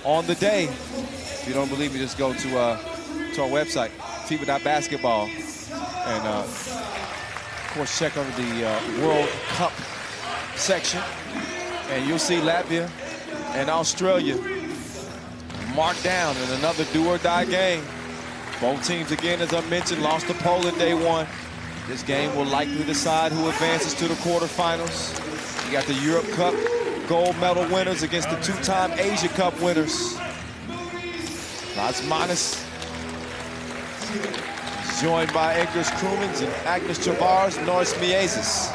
on the day. If you don't believe me, just go to our website, FIBA.basketball, and of course check over the World Cup section, and you'll see Latvia and Australia marked down in another do-or-die game. Both teams, again, as I mentioned, lost to Poland day one. This game will likely decide who advances to the quarterfinals. You got the Europe Cup gold medal winners against the two-time Asia Cup winners. Lasmanis joined by Ingris Krumins and Agnes Chavars, Norris Miezis.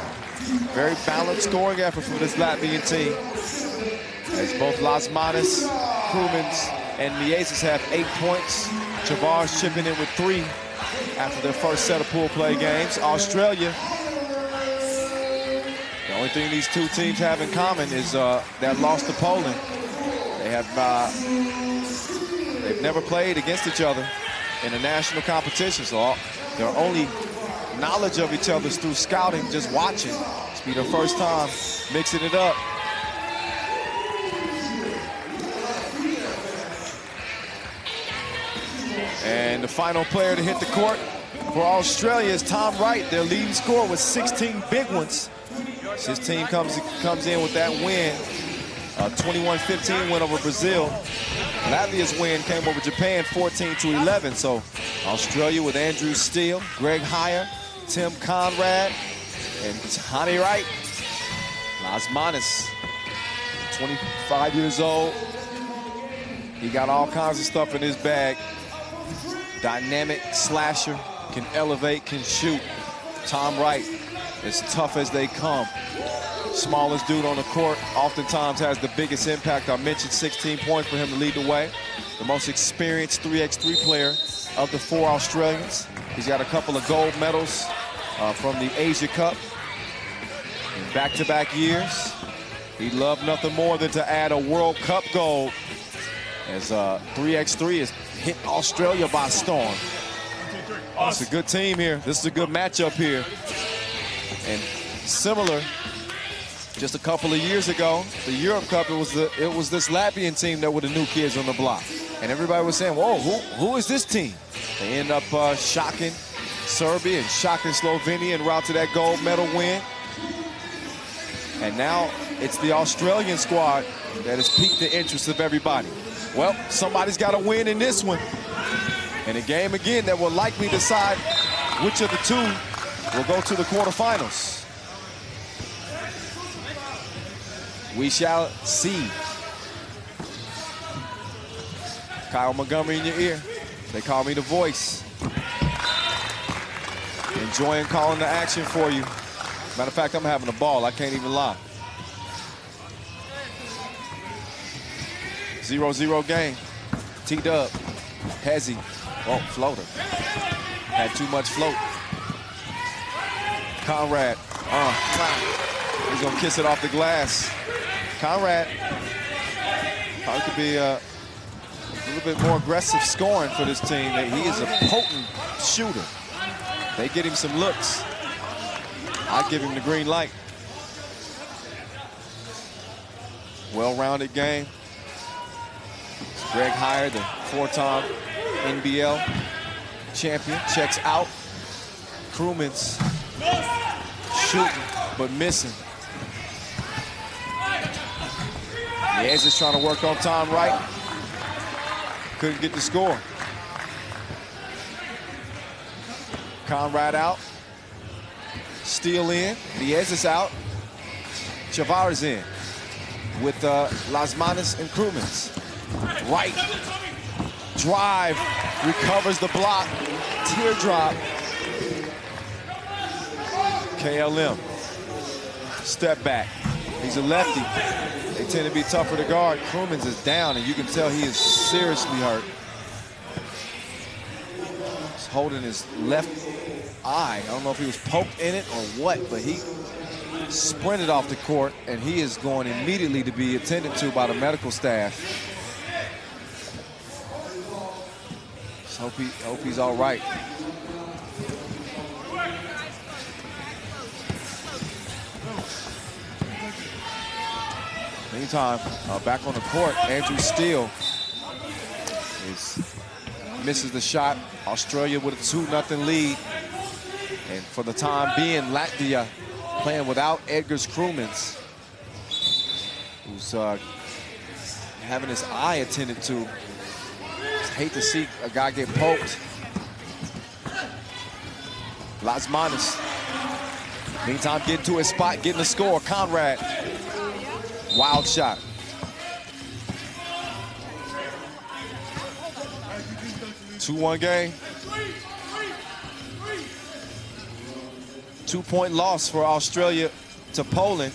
Very balanced scoring effort from this Latvian team, as both Lasmanis, Krumins, and Miezis have 8 points. Chavars chipping in with 3 after their first set of pool play games. Australia, the only thing these two teams have in common is that loss to Poland. They have they've never played against each other in a national competition, so their only knowledge of each other is through scouting, just watching. It's be their first time mixing it up. And the final player to hit the court for Australia is Tom Wright, their leading scorer with 16 big ones. His team comes in with that win, a 21-15 win over Brazil. Latvia's win came over Japan 14-11. So Australia with Andrew Steele, Greg Heyer, Tim Conrad, and Tommy Wright. Lasmanis, 25 years old. He got all kinds of stuff in his bag. Dynamic slasher, can elevate, can shoot. Tom Wright, as tough as they come. Smallest dude on the court, oftentimes has the biggest impact. I mentioned 16 points for him to lead the way. The most experienced 3x3 player of the 4 Australians. He's got a couple of gold medals from the Asia Cup in back-to-back years. He'd love nothing more than to add a World Cup gold, as 3x3 is hit Australia by storm. It's a good team here. This is a good matchup here. And similar, just a couple of years ago, the Europe Cup, it was this Latvian team that were the new kids on the block. And everybody was saying, whoa, who is this team? They end up shocking Serbia and shocking Slovenia en route to that gold medal win. And now it's the Australian squad that has piqued the interest of everybody. Well, somebody's got to win in this one. And a game, again, that will likely decide which of the two will go to the quarterfinals. We shall see. Kyle Montgomery in your ear. They call me the voice. Enjoying calling the action for you. Matter of fact, I'm having a ball. I can't even lie. 0-0 game. T-Dub. Hezzy. Oh, floater. Had too much float. Conrad. He's going to kiss it off the glass. Conrad probably could be a little bit more aggressive scoring for this team. He is a potent shooter. They get him some looks. I'd give him the green light. Well-rounded game. Greg Heyer, the 4-time NBL champion, checks out. Krumins shooting, but missing. Miez is trying to work on Tom Wright. Couldn't get the score. Conrad out. Steele in. Miez is out. Chavars in with Lasmanis and Krumins. Wright, drive, recovers the block, teardrop. KLM, step back. He's a lefty. They tend to be tougher to guard. Krumins is down, and you can tell he is seriously hurt. He's holding his left eye. I don't know if he was poked in it or what, but he sprinted off the court, and he is going immediately to be attended to by the medical staff. Hope he's all right. Meantime, back on the court, Andrew Steele misses the shot. Australia with a 2-0 lead. And for the time being, Latvia playing without Edgars Krumins, who's having his eye attended to. Hate to see a guy get poked. Lasmanis, meantime, getting to his spot, getting the score. Conrad, wild shot. Two-one game. 2-point loss for Australia to Poland.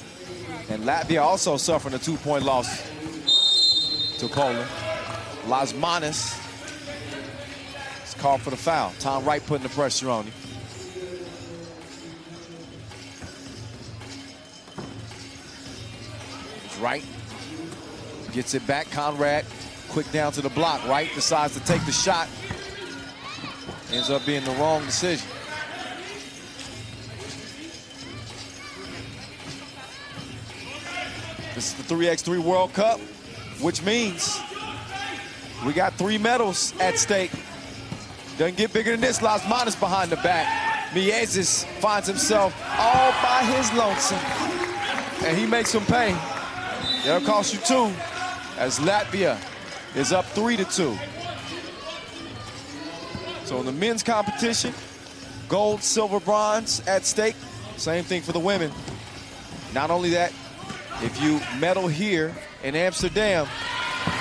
And Latvia also suffering a 2-point loss to Poland. Lasmanis is called for the foul. Tom Wright putting the pressure on him. Wright gets it back. Conrad, quick down to the block. Wright decides to take the shot. Ends up being the wrong decision. This is the 3x3 World Cup, which means we got 3 medals at stake. Doesn't get bigger than this. Lasmanis behind the back. Miezis finds himself all by his lonesome, and he makes him pay. That'll cost you 2, as Latvia is up 3-2. So in the men's competition, gold, silver, bronze at stake. Same thing for the women. Not only that, if you medal here in Amsterdam,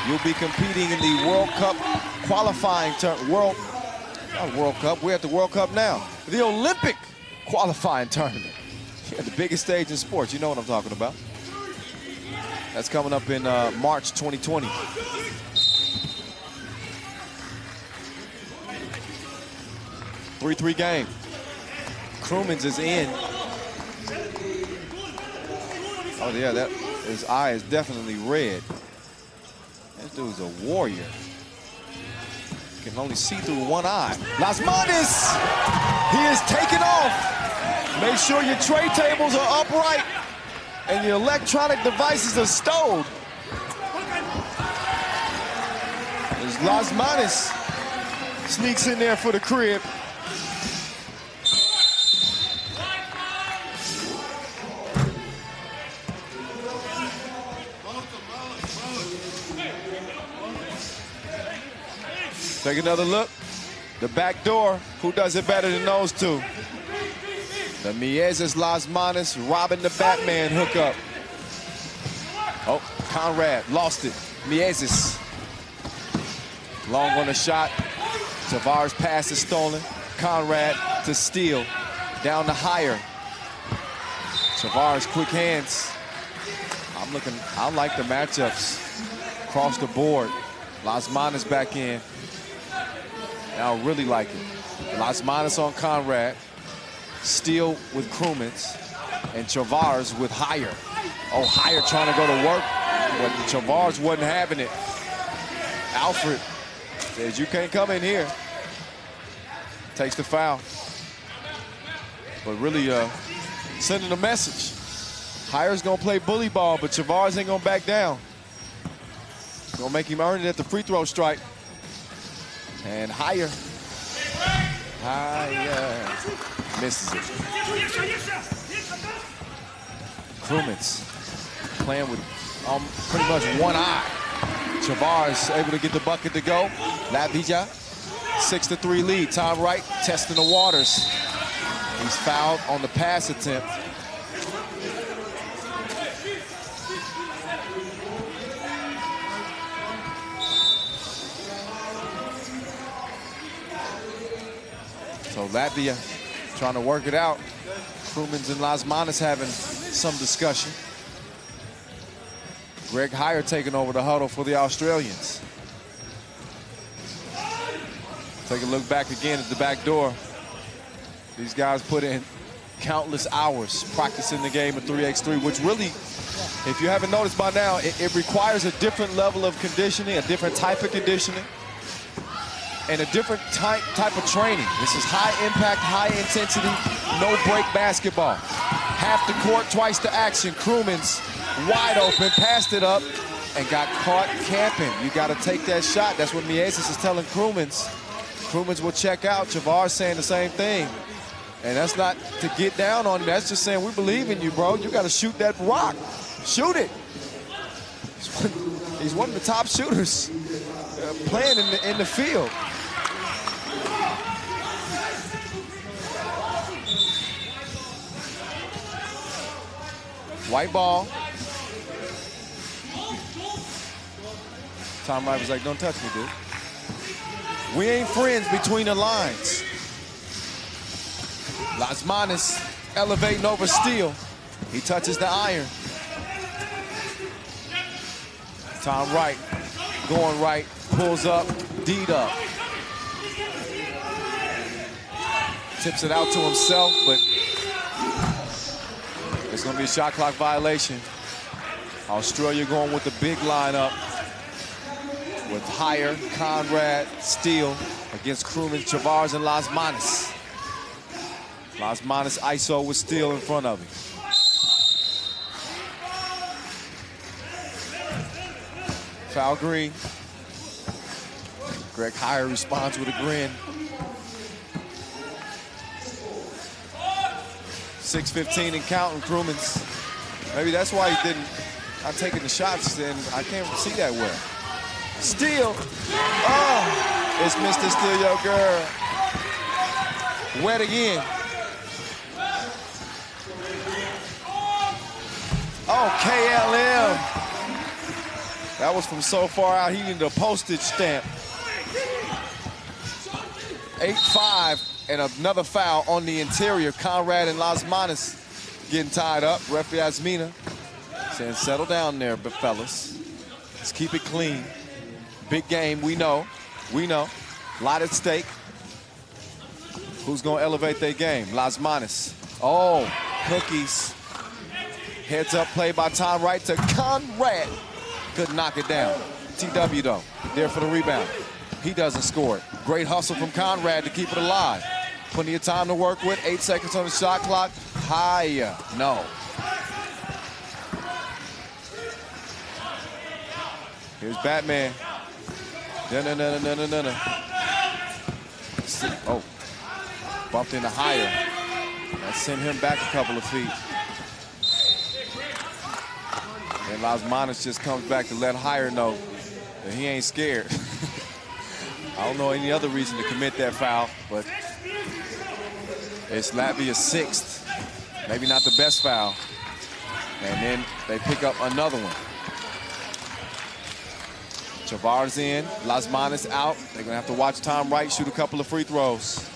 you'll be competing in the World Cup qualifying not World Cup, we're at the World Cup now. The Olympic qualifying tournament. Yeah, the biggest stage in sports, you know what I'm talking about. That's coming up in March 2020. Three game. Krumins is in. Oh yeah, his eye is definitely red. This dude's a warrior. You can only see through one eye. Lasmanis, he is taking off. Make sure your tray tables are upright and your electronic devices are stowed. As Lasmanis sneaks in there for the crib. Take another look. The back door. Who does it better than those two? The Miezis Lasmanis robbing the Batman hookup. Oh, Conrad lost it. Miezis. Long on the shot. Tavares' pass is stolen. Conrad to steal. Down to Higher. Tavares, quick hands. I like the matchups across the board. Lasmanis back in. Now I really like it. Lasmanis on Conrad. Steele with Krumins. And Tavares with Higher. Oh, Higher trying to go to work, but Tavares wasn't having it. Alfred says, you can't come in here. Takes the foul. But really sending a message. Higher's gonna play bully ball, but Tavares ain't gonna back down. Gonna make him earn it at the free throw strike. And Higher misses it. Krumins playing with pretty much one eye. Tavares able to get the bucket to go. Latvia, 6-3 lead. Tom Wright testing the waters. He's fouled on the pass attempt. So Latvia trying to work it out. Krumins and Lasmanis having some discussion. Greg Higher taking over the huddle for the Australians. Take a look back again at the back door. These guys put in countless hours practicing the game of 3x3, which really, if you haven't noticed by now, it requires a different level of conditioning, a different type of conditioning, and a different type of training. This is high impact, high intensity, no break basketball. Half the court, twice the action. Krumins wide open, passed it up. and got caught camping. You got to take that shot. That's what Mieses is telling Krumens. Krumens will check out. Chavar's saying the same thing. And that's not to get down on him. That's just saying, we believe in you, bro. You got to shoot that rock. Shoot it. He's one of the top shooters playing in the field. White ball. Tom Wright was like, don't touch me, dude. We ain't friends between the lines. Lasmanis elevating over Steele. He touches the iron. Tom Wright going right, pulls up, D'd up. Tips it out to himself, but it's going to be a shot clock violation. Australia going with the big lineup with Hire, Conrad, Steele against Krumens, Chavars, and Lasmanis. Lasmanis ISO with Steele in front of him. Foul green. Greg Hire responds with a grin. 6:15 and counting, Krumens. Maybe that's why he didn't, not taking the shots, then I can't see that well. Steele. Oh, it's Mr. Steele, your girl. Wet again. Oh, KLM. That was from so far out, he needed a postage stamp. 8-5 and another foul on the interior. Conrad and Lasmanis getting tied up. Referee Asmina saying, settle down there, but fellas. Let's keep it clean. Big game, we know. We know. A lot at stake. Who's going to elevate their game? Lasmanis. Oh, cookies. Heads up play by Tom Wright to Conrad. Couldn't knock it down. TW, though, there for the rebound. He doesn't score it. Great hustle from Conrad to keep it alive. Plenty of time to work with. 8 seconds on the shot clock. Higher. No. Here's Batman. No. Oh. Bumped into Higher. That sent him back a couple of feet. And Lasmanis just comes back to let Higher know that he ain't scared. I don't know any other reason to commit that foul, but it's Latvia's 6th. Maybe not the best foul. And then they pick up another one. Chavars in, Lasmanis out. They're gonna have to watch Tom Wright shoot a couple of free throws.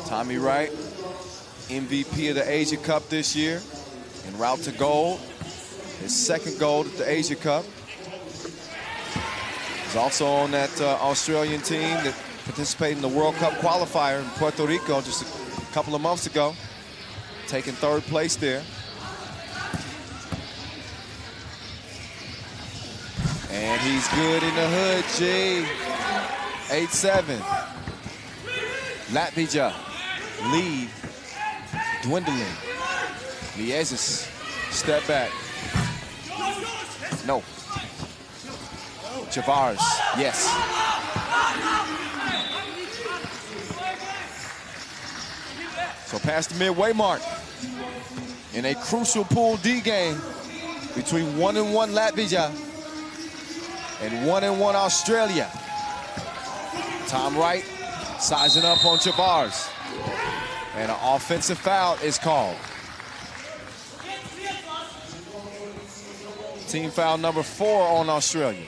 Tommy Wright, MVP of the Asia Cup this year, en route to gold. His 2nd gold at the Asia Cup. He's also on that Australian team that participated in the World Cup qualifier in Puerto Rico just a couple of months ago, taking 3rd place there. And he's good in the hood, G. 8-7. Latvia lead dwindling. Mieses step back. No. Chavars, yes. So past the midway mark in a crucial Pool D game between 1-1 Latvia and 1-1 Australia. Tom Wright sizing up on Chavars. And an offensive foul is called. Team foul number 4 on Australia.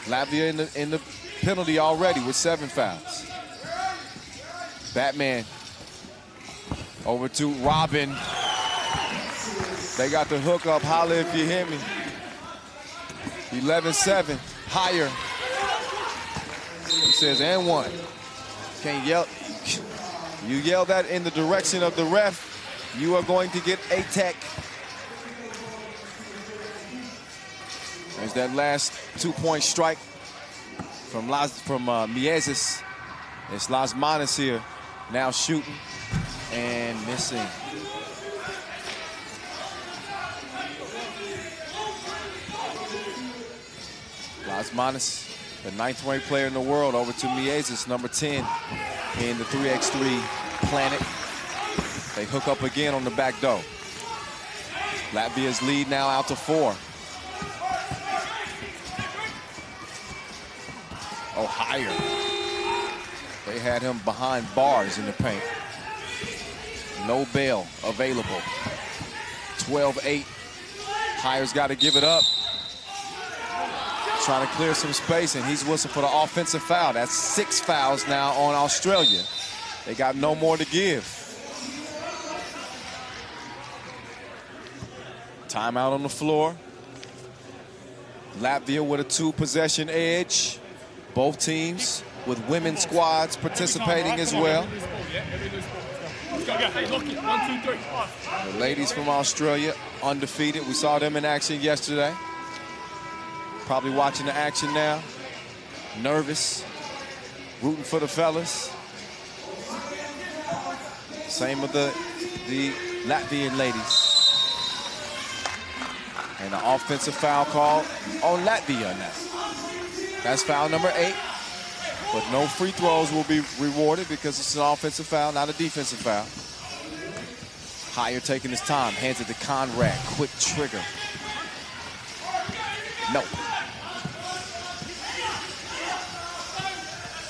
Latvia in the penalty already with 7 fouls. Batman over to Robin. They got the hook up. Holla if you hear me. 11-7. Higher. He says, and 1. Can't yell. You yell that in the direction of the ref, you are going to get a tech. There's that last 2-point strike from Mieses. It's Lasmanis here, now shooting and missing. Lasmanis, the 9th-ranked player in the world, over to Miezis, number 10 in the 3x3 planet. They hook up again on the back door. Latvia's lead now out to 4. Oh, higher. They had him behind bars in the paint. No bail available. 12-8. Higher's got to give it up. Trying to clear some space, and he's whistling for the offensive foul. That's 6 fouls now on Australia. They got no more to give. Timeout on the floor. Latvia with a 2-possession edge. Both teams with women's squads participating as well. The ladies from Australia undefeated. We saw them in action yesterday. Probably watching the action now. Nervous, rooting for the fellas. Same with the Latvian ladies. And the offensive foul call on Latvia now. That's foul number 8. But no free throws will be rewarded because it's an offensive foul, not a defensive foul. Higher taking his time, hands it to Conrad, quick trigger. No.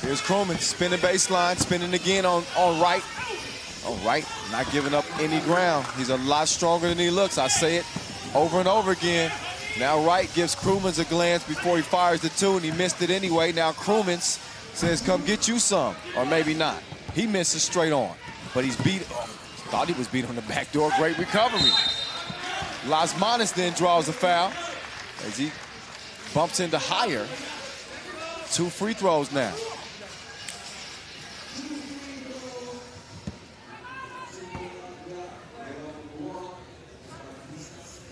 Here's Krumins, spinning baseline, spinning again on Wright. Oh, Wright not giving up any ground. He's a lot stronger than he looks. I say it over and over again. Now Wright gives Krumins a glance before he fires the 2, and he missed it anyway. Now Krumins says, come get you some, or maybe not. He misses straight on, but he's beat. Thought he was beat on the back door. Great recovery. Lasmanis then draws a foul as he bumps into Higher. 2 free throws now.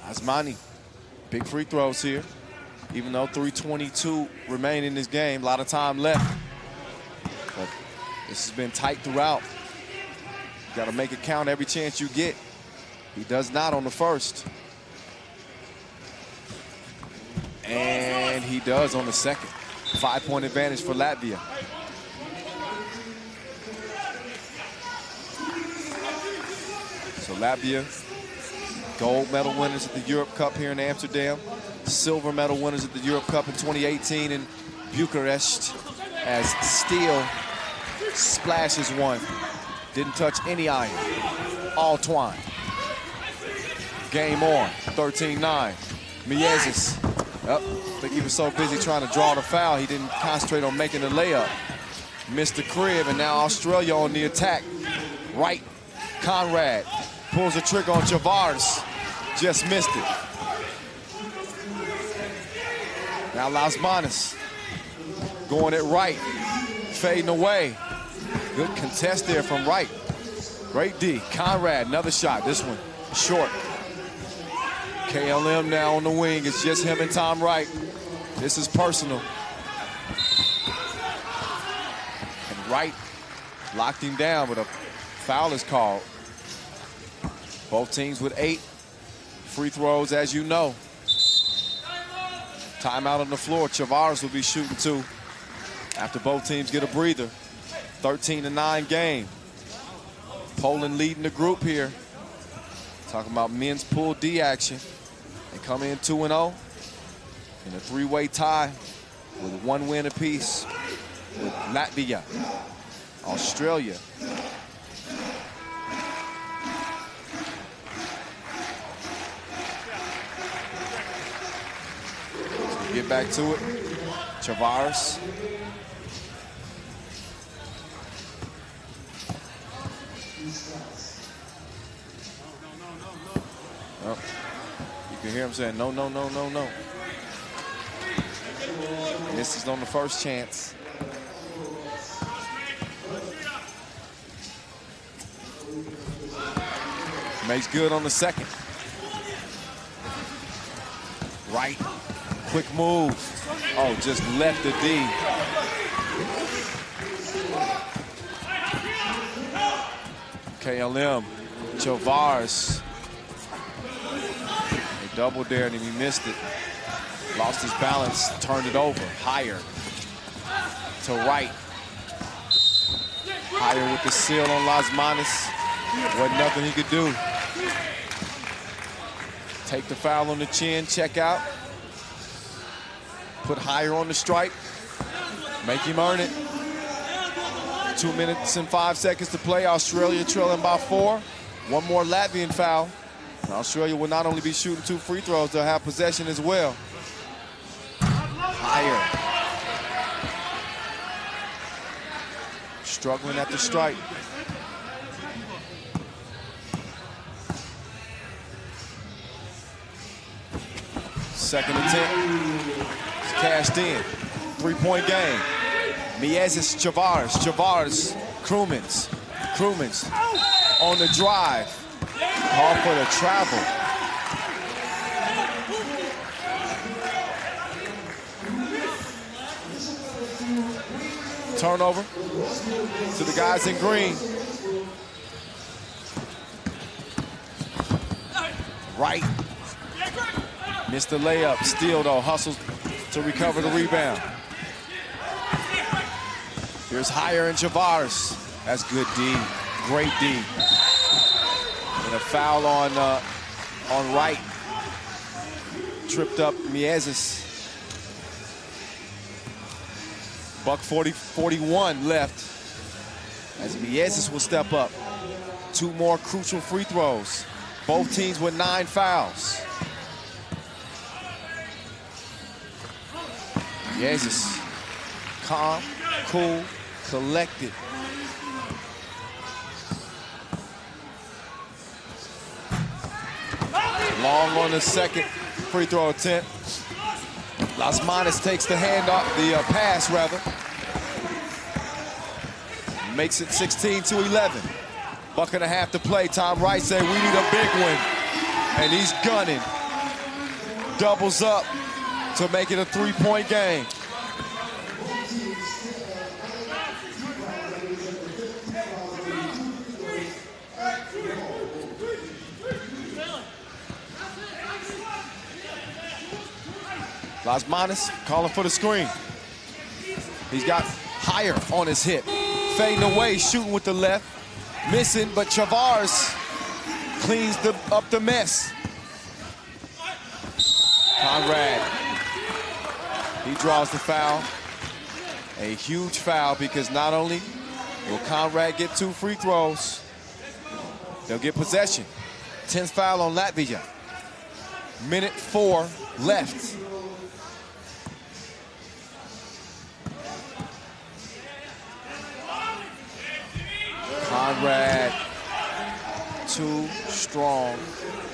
Asmani, big free throws here. Even though 3:22 remain in this game, a lot of time left. But this has been tight throughout. You got to make it count every chance you get. He does not on the first. And he does on the second. 5-point advantage for Latvia. So Latvia, gold medal winners at the Europe Cup here in Amsterdam. Silver medal winners at the Europe Cup in 2018 in Bucharest, as Steele splashes one. Didn't touch any iron. All twine. Game on. 13-9. Miezis. I think he was so busy trying to draw the foul, he didn't concentrate on making the layup. Missed the crib, and now Australia on the attack. Right. Conrad pulls the trigger on Chavars. Just missed it. Now Lasmanis going it right, fading away. Good contest there from Wright. Great D. Conrad, another shot. This one short. KLM now on the wing. It's just him and Tom Wright. This is personal. And Wright locked him down, but a foul is called. Both teams with 8 free throws, as you know. Timeout on the floor. Chavars will be shooting 2 after both teams get a breather. 13-9 game. Poland leading the group here. Talking about men's pool D action. They come in 2-0 in a 3-way tie with 1 win apiece with Latvia, Australia. So get back to it. Chavars. Oh, you can hear him saying, no, no, no, no, no. This is on the first chance. Makes good on the second. Right, quick move. Oh, just left the D. KLM, Chavars. They double dared him, he missed it. Lost his balance, turned it over. Higher to right. Higher with the seal on Las Manos. Wasn't nothing he could do. Take the foul on the chin, check out. Put Higher on the strike. Make him earn it. 2 minutes and 5 seconds to play. Australia trailing by 4. One more Latvian foul. And Australia will not only be shooting 2 free throws, they'll have possession as well. Higher. Struggling at the strike. Second attempt. It's cashed in. 3-point game. Miezis, Chavars, Krumins. Krumins on the drive. Call for the travel. Turnover to the guys in green. Right. Missed the layup. Steele, though, hustles to recover the rebound. Here's Higher and Chavars. That's good D. Great D. And a foul on right. Tripped up Miezis. Buck 41 left as Miezis will step up. 2 more crucial free throws. Both teams with 9 fouls. Miezis, calm, cool, collected. Long on the second free throw attempt. Las Manos takes the pass rather. Makes it 16-11. Buck and a half to play. Tom Wright said, we need a big one. And he's gunning. Doubles up to make it a 3-point game. Las Manos calling for the screen. He's got Higher on his hip. Fading away, shooting with the left. Missing, but Chavars cleans up the mess. Conrad, he draws the foul. A huge foul because not only will Conrad get 2 free throws, they'll get possession. 10th foul on Latvia. Minute 4 left. Conrad, too strong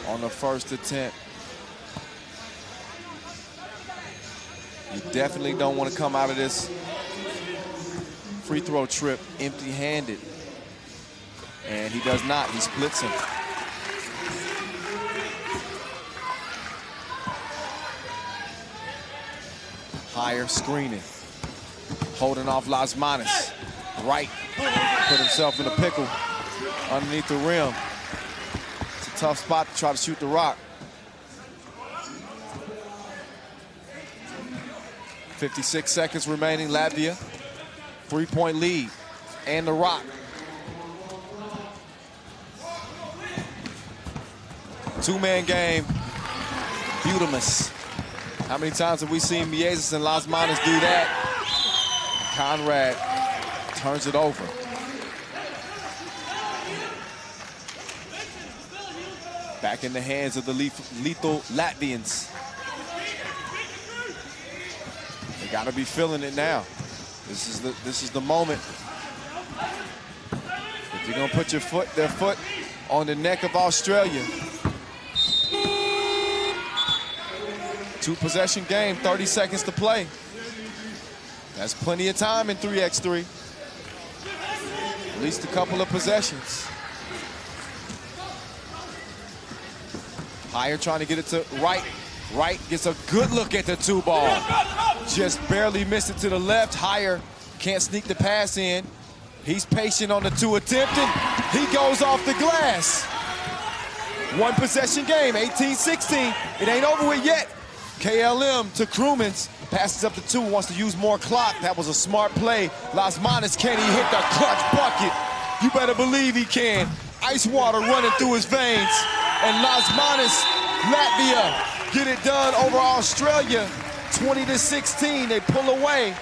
on the first attempt. You definitely don't want to come out of this free throw trip empty-handed. And he does not, he splits him. Higher screening, holding off Las Manos. Right, put himself in a pickle underneath the rim. It's a tough spot to try to shoot the rock. 56 seconds remaining, Latvia. 3-point lead, and the rock. Two-man game, Budamus. How many times have we seen Miezis and Las Manos do that? Conrad turns it over. Back in the hands of the lethal Latvians. They gotta be feeling it now. This is the moment. If you're gonna put their foot on the neck of Australia. 2-possession game, 30 seconds to play. That's plenty of time in 3x3. At least a couple of possessions. Higher trying to get it to right. Right gets a good look at the 2-ball. Just barely missed it to the left. Higher can't sneak the pass in. He's patient on the 2 attempting. He goes off the glass. One possession game, 18-16. It ain't over with yet. KLM to Krumens, passes up to 2, wants to use more clock. That was a smart play. Lasmanis, can he hit the clutch bucket? You better believe he can. Ice water running through his veins. And Lasmanis, Latvia, get it done over Australia. 20-16, they pull away.